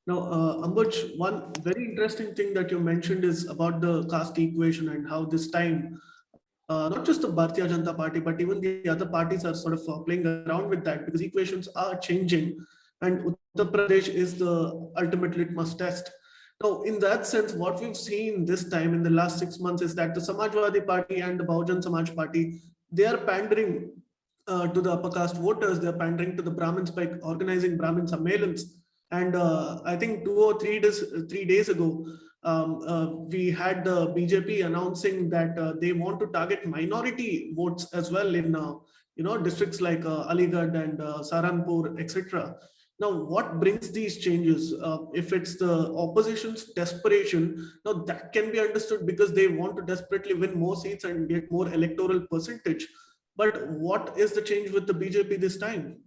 Now, Ambuj, one very interesting thing that you mentioned is about the caste equation and how this time, not just the Bharatiya Janata Party, but even the other parties are sort of playing around with that because equations are changing, and Uttar Pradesh is the ultimate litmus test. Now, in that sense, what we've seen this time in the last 6 months is that the Samajwadi Party and the Bahujan Samaj Party, they are pandering to the upper caste voters. They are pandering to the Brahmins by organizing Brahmin sammelans. And I think 3 days ago, we had the BJP announcing that they want to target minority votes as well in districts like Aligarh and Saranpur, etc. Now, what brings these changes? If it's the opposition's desperation, now that can be understood because they want to desperately win more seats and get more electoral percentage. But what is the change with the BJP this time?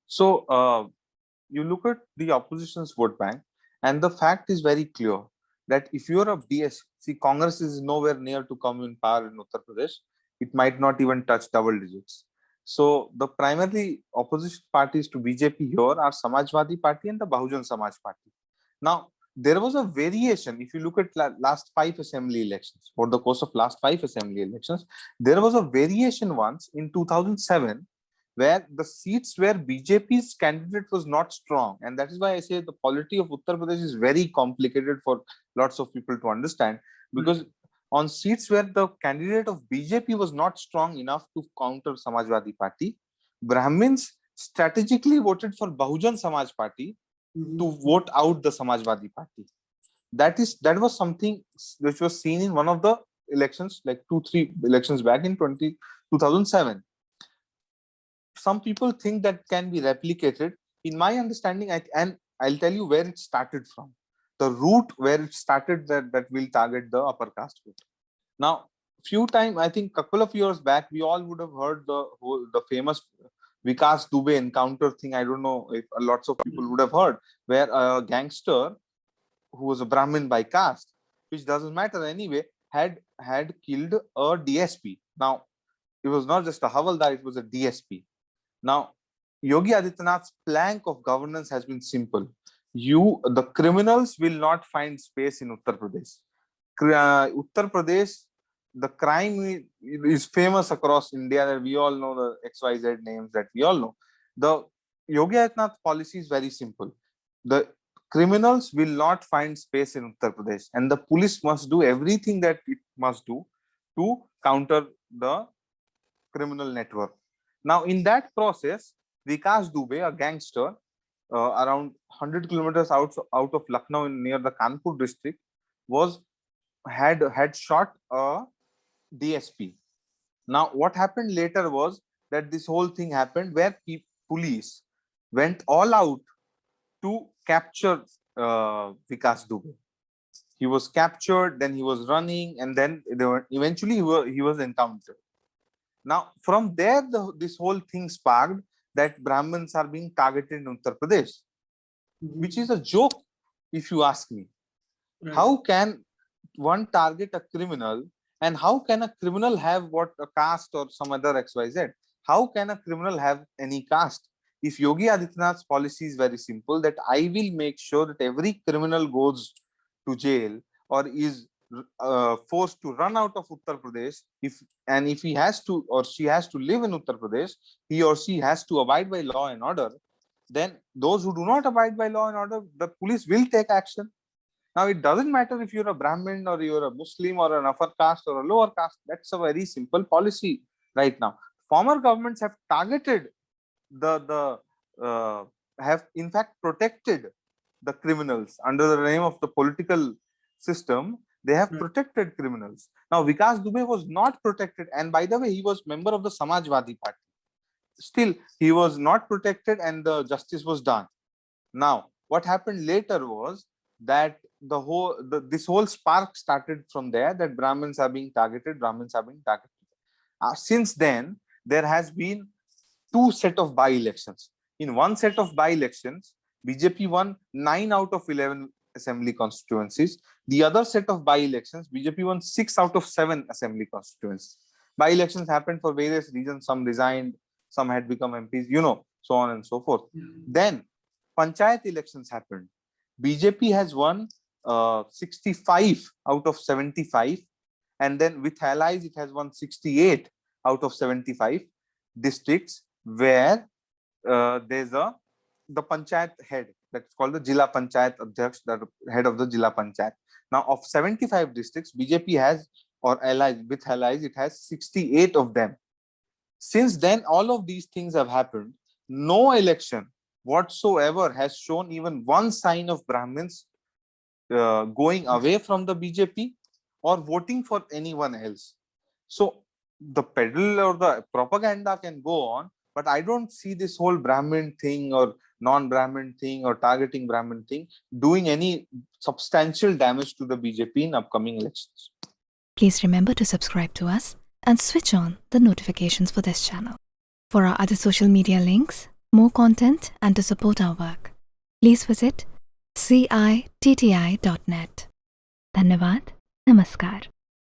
So you look at the opposition's vote bank, and the fact is very clear that if you're a BS, see, Congress is nowhere near to come in power in Uttar Pradesh. It might not even touch double digits. So the primary opposition parties to BJP here are Samajwadi Party and the Bahujan Samaj Party. Now, there was a variation. If you look at last 5 assembly elections, for the course of last 5 assembly elections, there was a variation once in 2007 where the seats where BJP's candidate was not strong. And that is why I say the polity of Uttar Pradesh is very complicated for lots of people to understand, because on seats where the candidate of BJP was not strong enough to counter Samajwadi Party, Brahmins strategically voted for Bahujan Samaj Party to vote out the Samajwadi Party. That was something which was seen in one of the elections, like 2-3 elections back in 2007. Some people think that can be replicated. In my understanding, and I'll tell you where it started from. The route where it started that will target the upper caste vote. Now, I think a couple of years back, we all would have heard the famous Vikas Dubey encounter thing. I don't know if lots of people would have heard, where a gangster who was a Brahmin by caste, which doesn't matter anyway, had killed a DSP. Now, it was not just a Havaldar, it was a DSP. Now, Yogi Adityanath's plank of governance has been simple. The criminals will not find space in Uttar Pradesh. Uttar Pradesh, the crime is famous across India, that we all know the XYZ names that we all know. The Yogi Adityanath policy is very simple. The criminals will not find space in Uttar Pradesh, and the police must do everything that it must do to counter the criminal network. Now, in that process, Vikas Dubey, a gangster, around 100 kilometers out of Lucknow, near the Kanpur district, had shot a DSP. Now, what happened later was that this whole thing happened where police went all out to capture Vikas Dubey. He was captured, then he was running, and then eventually he was encountered. Now, from there, this whole thing sparked that Brahmins are being targeted in Uttar Pradesh, which is a joke, if you ask me. Right. How can one target a criminal, and how can a criminal have what a caste or some other XYZ? How can a criminal have any caste? If Yogi Adityanath's policy is very simple, that I will make sure that every criminal goes to jail or is forced to run out of Uttar Pradesh, if he has to or she has to live in Uttar Pradesh, he or she has to abide by law and order, then those who do not abide by law and order, the police will take action. Now, it doesn't matter if you're a Brahmin or you're a Muslim or an upper caste or a lower caste. That's a very simple policy right now. Former governments have targeted have in fact protected the criminals under the name of the political system. They have protected criminals. Now, Vikas Dubey was not protected. And by the way, he was member of the Samajwadi Party. Still, he was not protected and the justice was done. Now, what happened later was that this whole spark started from there, that Brahmins are being targeted, since then, there has been 2 sets of by-elections. In one set of by-elections, BJP won 9 out of 11 assembly constituencies. The other set of by-elections, BJP won 6 out of 7 assembly constituencies. By-elections happened for various reasons. Some resigned, some had become MPs, so on and so forth. Then Panchayat elections happened. BJP has won 65 out of 75, and then with allies it has won 68 out of 75 districts where there's the panchayat head, that's called the Jila Panchayat Adhyaksh, the head of the Jila Panchayat. Now, of 75 districts, BJP has, or allies, with allies, it has 68 of them. Since then, all of these things have happened. No election whatsoever has shown even one sign of Brahmins going away from the BJP or voting for anyone else. So the peddle or the propaganda can go on, but I don't see this whole Brahmin thing or non-Brahmin thing or targeting Brahmin thing doing any substantial damage to the BJP in upcoming elections. Please remember to subscribe to us and switch on the notifications for this channel. For our other social media links, more content, and to support our work, please visit citti.net. Dhanyavad. Namaskar.